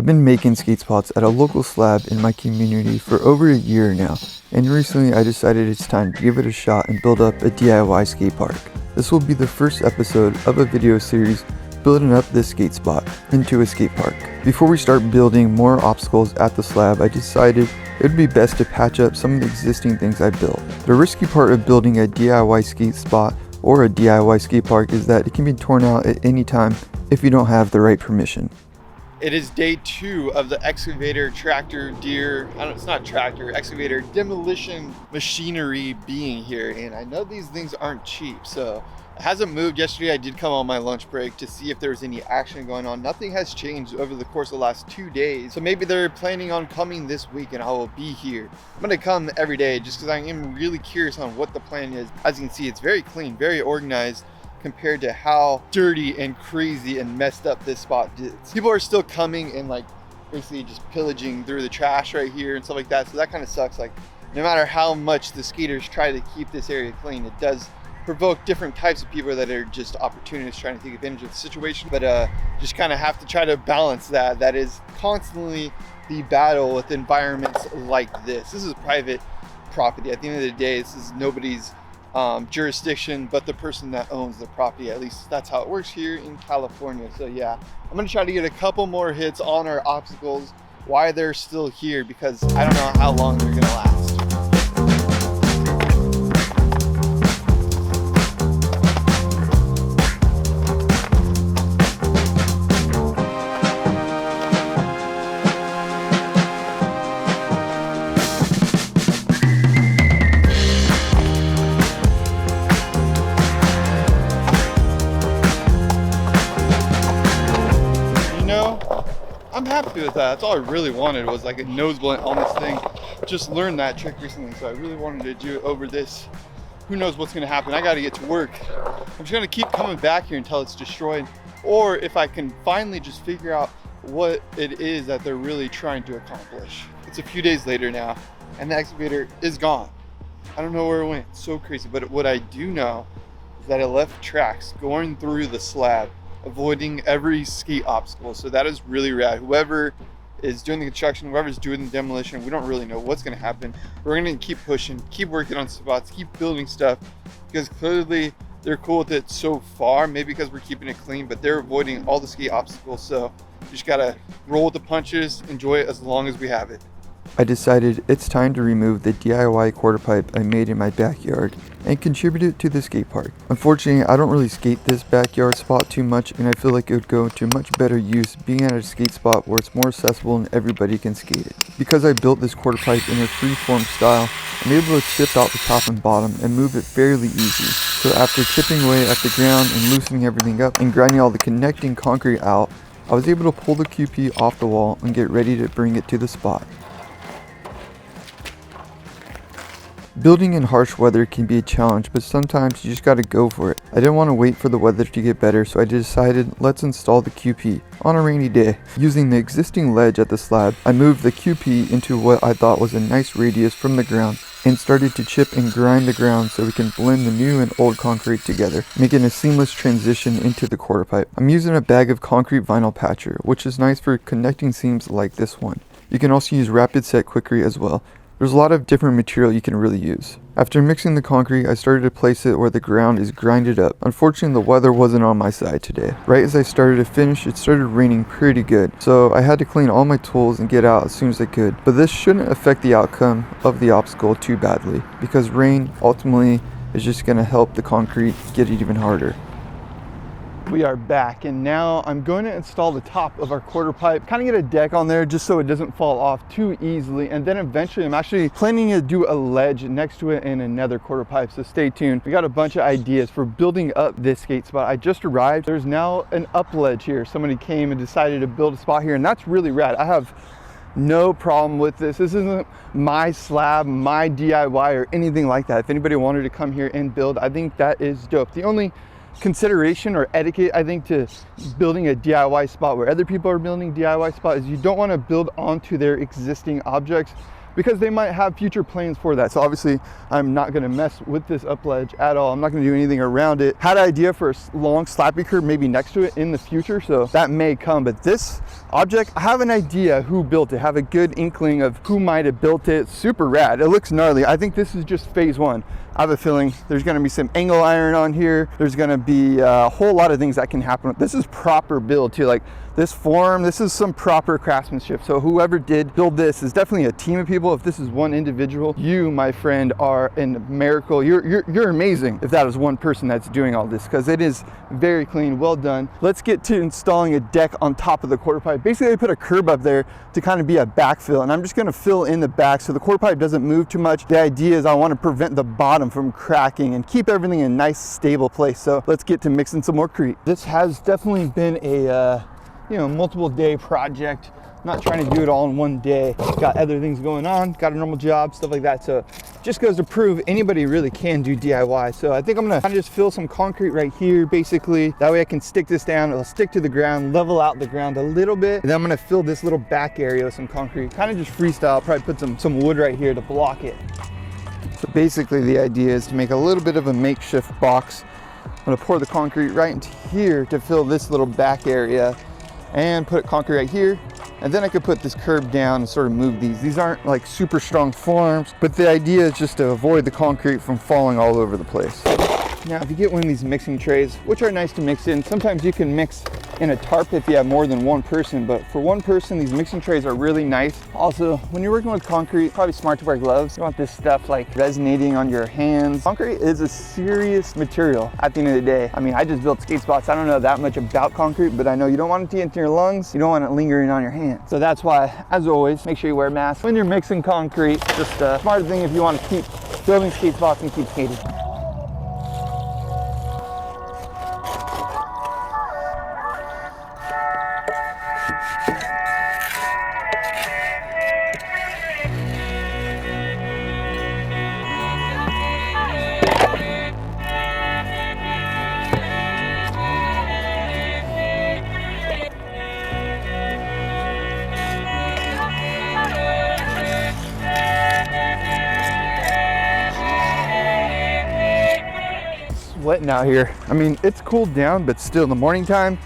I've been making skate spots at a local slab in my community for over a year now, and recently I decided it's time to give it a shot and build up a DIY skate park. This will be the first episode of a video series building up this skate spot into a skate park. Before we start building more obstacles at the slab, I decided it would be best to patch up some of the existing things I built. The risky part of building a DIY skate spot or a DIY skate park is that it can be torn out at any time if you don't have the right permission. It is day 2 of the excavator excavator demolition machinery being here, and I know these things aren't cheap, so it hasn't moved. Yesterday I did come on my lunch break to see if there was any action going on. Nothing has changed over the course of the last 2 days, so maybe they're planning on coming this week and I will be here. I'm gonna come every day just because I am really curious on what the plan is. As you can see, it's very clean, very organized compared to how dirty and crazy and messed up this spot is. People are still coming and like basically just pillaging through the trash right here and stuff like that, so that kind of sucks. Like, no matter how much the skaters try to keep this area clean, it does provoke different types of people that are just opportunists trying to take advantage of the situation. But just kind of have to try to balance that. That is constantly the battle with environments like this. This is private property. At the end of the day, this is nobody's jurisdiction but the person that owns the property. At least that's how it works here in California. So yeah, I'm gonna try to get a couple more hits on our obstacles while they're still here, because I don't know how long they're gonna last. I'm happy with that. That's all I really wanted, was like a nose blunt on this thing. Just learned that trick recently, so I really wanted to do it over this. Who knows what's gonna happen? I gotta get to work. I'm just gonna keep coming back here until it's destroyed, or if I can finally just figure out what it is that they're really trying to accomplish. It's a few days later now, and the excavator is gone. I don't know where it went. It's so crazy, but what I do know is that it left tracks going through the slab, avoiding every skate obstacle. So that is really rad. Whoever is doing the construction, whoever's doing the demolition, we don't really know what's going to happen. We're going to keep pushing, keep working on spots, keep building stuff, because clearly they're cool with it so far. Maybe because we're keeping it clean, but they're avoiding all the skate obstacles. So you just got to roll with the punches, enjoy it as long as we have it. I decided it's time to remove the DIY quarter pipe I made in my backyard and contribute it to the skate park. Unfortunately, I don't really skate this backyard spot too much, and I feel like it would go to much better use being at a skate spot where it's more accessible and everybody can skate it. Because I built this quarter pipe in a free-form style, I'm able to chip out the top and bottom and move it fairly easy. So after chipping away at the ground and loosening everything up and grinding all the connecting concrete out, I was able to pull the QP off the wall and get ready to bring it to the spot. Building in harsh weather can be a challenge, but sometimes you just gotta go for it. I didn't want to wait for the weather to get better, so I decided let's install the QP on a rainy day. Using the existing ledge at the slab, I moved the QP into what I thought was a nice radius from the ground and started to chip and grind the ground so we can blend the new and old concrete together, making a seamless transition into the quarter pipe. I'm using a bag of concrete vinyl patcher, which is nice for connecting seams like this one. You can also use rapid set quickery as well. There's a lot of different material you can really use. After mixing the concrete, I started to place it where the ground is grinded up. Unfortunately, the weather wasn't on my side today. Right as I started to finish, it started raining pretty good, so I had to clean all my tools and get out as soon as I could. But this shouldn't affect the outcome of the obstacle too badly, because rain ultimately is just going to help the concrete get it even harder. We are back, and now I'm going to install the top of our quarter pipe, kind of get a deck on there just so it doesn't fall off too easily, and then eventually I'm actually planning to do a ledge next to it and another quarter pipe, so stay tuned. We got a bunch of ideas for building up this skate spot. I just arrived. There's now an up ledge here. Somebody came and decided to build a spot here, and that's really rad. I have no problem with this. This isn't my slab, my DIY, or anything like that. If anybody wanted to come here and build, I think that is dope. The only consideration or etiquette, I think, to building a DIY spot where other people are building DIY spot is you don't want to build onto their existing objects because they might have future plans for that. So obviously I'm not gonna mess with this up ledge at all. I'm not gonna do anything around it. Had an idea for a long slappy curb maybe next to it in the future, so that may come. But this object, I have an idea who built it, have a good inkling of who might have built it. Super rad. It looks gnarly. I think this is just phase one. I have a feeling there's gonna be some angle iron on here. There's gonna be a whole lot of things that can happen. This is proper build too. Like this form, this is some proper craftsmanship. So whoever did build this is definitely a team of people. If this is one individual, you, my friend, are a miracle. You're amazing if that is one person that's doing all this, because it is very clean, well done. Let's get to installing a deck on top of the quarter pipe. Basically I put a curb up there to kind of be a backfill, and I'm just gonna fill in the back so the quarter pipe doesn't move too much. The idea is I want to prevent the bottom from cracking and keep everything in a nice stable place. So let's get to mixing some more concrete. This has definitely been a multiple day project. Not trying to do it all in one day. Got other things going on, got a normal job, stuff like that. So just goes to prove anybody really can do DIY. So I think I'm gonna kind of just fill some concrete right here, basically. That way I can stick this down, it'll stick to the ground, level out the ground a little bit. And then I'm gonna fill this little back area with some concrete, kind of just freestyle, probably put some wood right here to block it. So basically the idea is to make a little bit of a makeshift box. I'm gonna pour the concrete right into here to fill this little back area, and put concrete right here. And then I could put this curb down and sort of move these. These aren't like super strong forms, but the idea is just to avoid the concrete from falling all over the place. Now, if you get one of these mixing trays, which are nice to mix in, sometimes you can mix in a tarp if you have more than one person, but for one person, these mixing trays are really nice. Also, when you're working with concrete, probably smart to wear gloves. You want this stuff like resonating on your hands. Concrete is a serious material at the end of the day. I mean, I just built skate spots. I don't know that much about concrete, but I know you don't want it to get into your lungs. You don't want it lingering on your hands. So that's why, as always, make sure you wear masks when you're mixing concrete. Just a smart thing if you want to keep building skate spots and keep skating. Sweating out here. I mean, it's cooled down, but still in the morning time,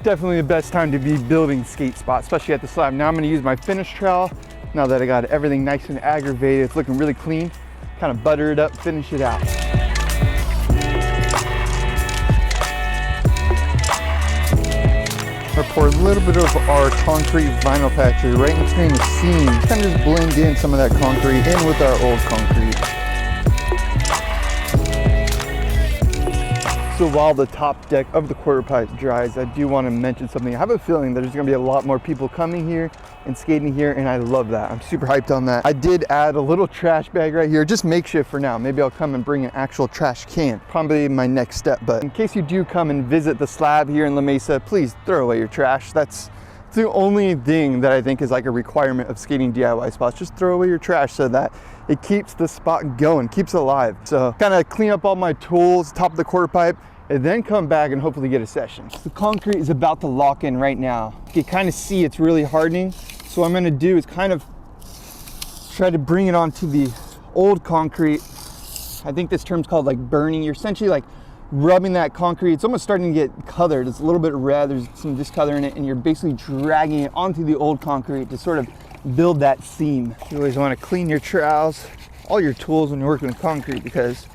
definitely the best time to be building skate spots, especially at the slab. Now I'm gonna use my finish trowel. Now that I got everything nice and aggravated, it's looking really clean. Kind of butter it up, finish it out. I pour a little bit of our concrete vinyl patcher right in between the seams. Kind of just blend in some of that concrete in with our old concrete. So while the top deck of the quarter pipe dries, I do want to mention something. I have a feeling that there's going to be a lot more people coming here and skating here, and I love that. I'm super hyped on that. I did add a little trash bag right here, just makeshift for now. Maybe I'll come and bring an actual trash can. Probably my next step, but in case you do come and visit the slab here in La Mesa, please throw away your trash. That's the only thing that I think is like a requirement of skating DIY spots. Just throw away your trash so that it keeps the spot going, keeps it alive. So kind of clean up all my tools, top of the quarter pipe, and then come back and hopefully get a session. The concrete is about to lock in right now. You can kind of see it's really hardening. So what I'm gonna do is kind of try to bring it onto the old concrete. I think this term's called like burning. You're essentially like rubbing that concrete. It's almost starting to get colored. It's a little bit red, there's some discolor in it, and you're basically dragging it onto the old concrete to sort of build that seam. You always wanna clean your trowels, all your tools when you're working with concrete, because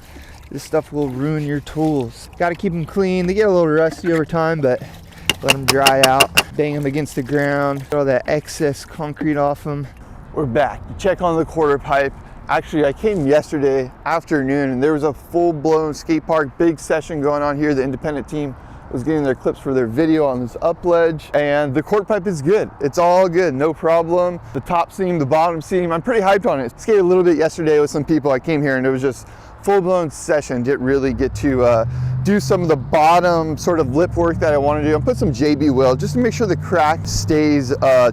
this stuff will ruin your tools. Got to keep them clean. They get a little rusty over time, but let them dry out. Bang them against the ground. Get all that excess concrete off them. We're back. Check on the quarter pipe. Actually, I came yesterday afternoon and there was a full-blown skate park, big session going on here. The independent team was getting their clips for their video on this up ledge, and the quarter pipe is good. It's all good, no problem. The top seam, the bottom seam, I'm pretty hyped on it. Skated a little bit yesterday with some people. I came here and it was just full-blown session. Didn't really get to do some of the bottom sort of lip work that I want to do. And put some JB weld just to make sure the crack stays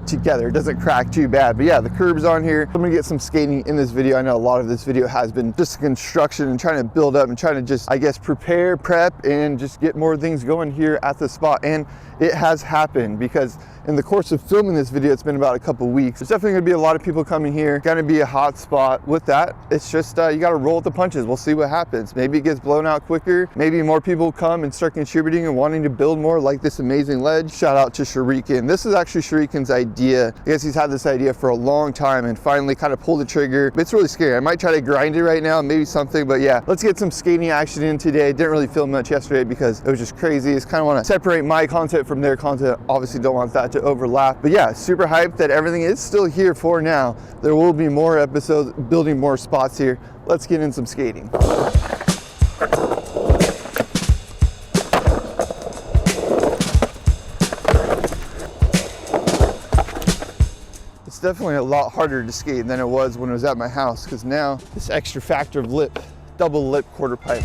together. It doesn't crack too bad. But yeah, the curb's on here. I'm gonna get some skating in this video. I know a lot of this video has been just construction and trying to build up and trying to just, I guess, prep and just get more things going here at the spot. And it has happened, because in the course of filming this video, it's been about a couple weeks. There's definitely gonna be a lot of people coming here, gonna be a hot spot. With that, it's just, you gotta roll with the punches. We'll see what happens. Maybe it gets blown out quicker. Maybe more people come and start contributing and wanting to build more like this amazing ledge. Shout out to Shuriken. This is actually Shuriken's idea. I guess he's had this idea for a long time and finally kind of pulled the trigger. It's really scary. I might try to grind it right now, maybe something, but yeah, let's get some skating action in today. Didn't really film much yesterday because it was just crazy. It's kind of want to separate my content from their content. Obviously don't want that to overlap, but yeah, super hyped that everything is still here for now. There will be more episodes, building more spots here. Let's get in some skating. It's definitely a lot harder to skate than it was when it was at my house, because now this extra factor of lip, double lip quarter pipe.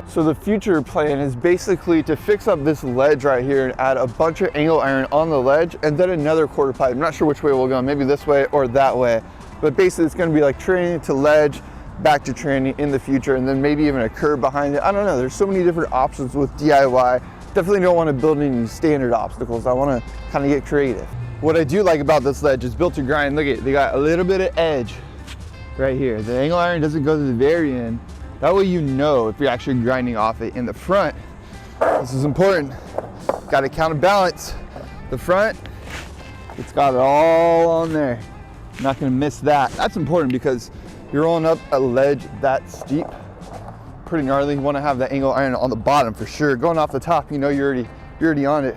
So the future plan is basically to fix up this ledge right here and add a bunch of angle iron on the ledge and then another quarter pipe. I'm not sure which way we'll go, maybe this way or that way. But basically it's gonna be like tranny to ledge, back to tranny in the future, and then maybe even a curb behind it. I don't know, there's so many different options with DIY. Definitely don't wanna build any standard obstacles. I wanna kind of get creative. What I do like about this ledge is built to grind. Look at it, they got a little bit of edge right here. The angle iron doesn't go to the very end. That way you know if you're actually grinding off it. In the front, this is important, got to counterbalance. The front, it's got it all on there. I'm not gonna miss that. That's important because you're rolling up a ledge that steep, pretty gnarly. You wanna have the angle iron on the bottom for sure. Going off the top, you know you're already on it.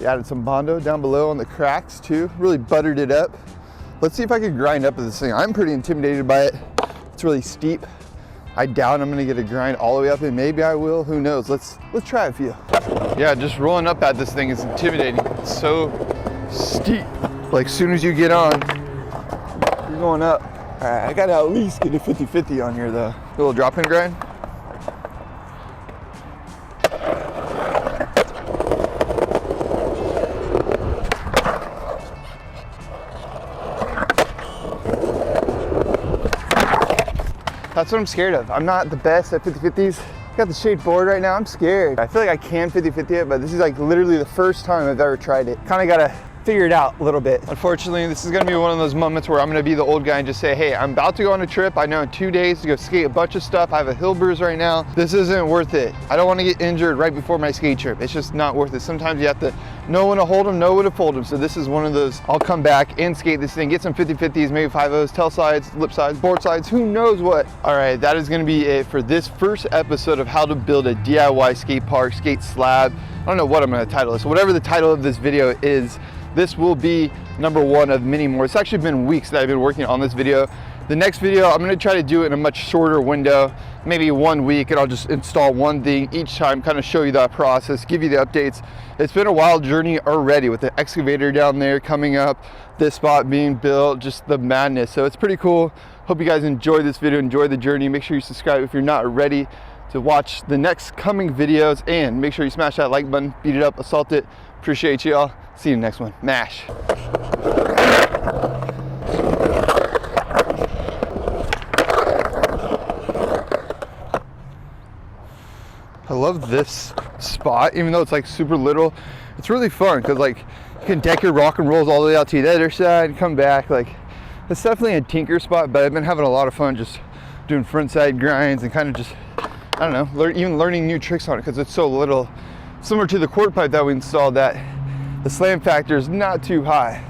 You added some Bondo down below on the cracks too, really buttered it up. Let's see if I can grind up this thing. I'm pretty intimidated by it. It's really steep. I doubt I'm gonna get a grind all the way up, and maybe I will, who knows. Let's try a few. Yeah, just rolling up at this thing is intimidating. It's so steep. Like, as soon as you get on, you're going up. All right, I gotta at least get a 50-50 on here though. A little drop-in grind. That's what I'm scared of. I'm not the best at 50-50s. Got the shaped board right now, I'm scared. I feel like I can 50-50 it, but this is like literally the first time I've ever tried it. Kind of gotta figure it out a little bit. Unfortunately, this is gonna be one of those moments where I'm gonna be the old guy and just say, hey, I'm about to go on a trip. I know in 2 days to go skate a bunch of stuff. I have a hill bruise right now. This isn't worth it. I don't wanna get injured right before my skate trip. It's just not worth it. Sometimes you have to know when to hold them, know when to fold them. So this is one of those, I'll come back and skate this thing, get some 50-50s, maybe 5-0s, tail sides, lip sides, board sides, who knows what. All right, that is gonna be it for this first episode of how to build a DIY skate park, skate slab. I don't know what I'm gonna title this. Whatever the title of this video is, this will be number one of many more. It's actually been weeks that I've been working on this video. The next video, I'm gonna try to do it in a much shorter window, maybe 1 week, and I'll just install one thing each time, kind of show you that process, give you the updates. It's been a wild journey already with the excavator down there coming up, this spot being built, just the madness. So it's pretty cool. Hope you guys enjoy this video, enjoy the journey. Make sure you subscribe if you're not already to watch the next coming videos, and make sure you smash that like button, beat it up, assault it. Appreciate y'all. See you in the next one. Mash. I love this spot, even though it's like super little. It's really fun because like you can deck your rock and rolls all the way out to the other side and come back. Like, it's definitely a tinker spot, but I've been having a lot of fun just doing front side grinds and kind of just, I don't know, even learning new tricks on it because it's so little. Similar to the quarter pipe that we installed, that the slam factor is not too high.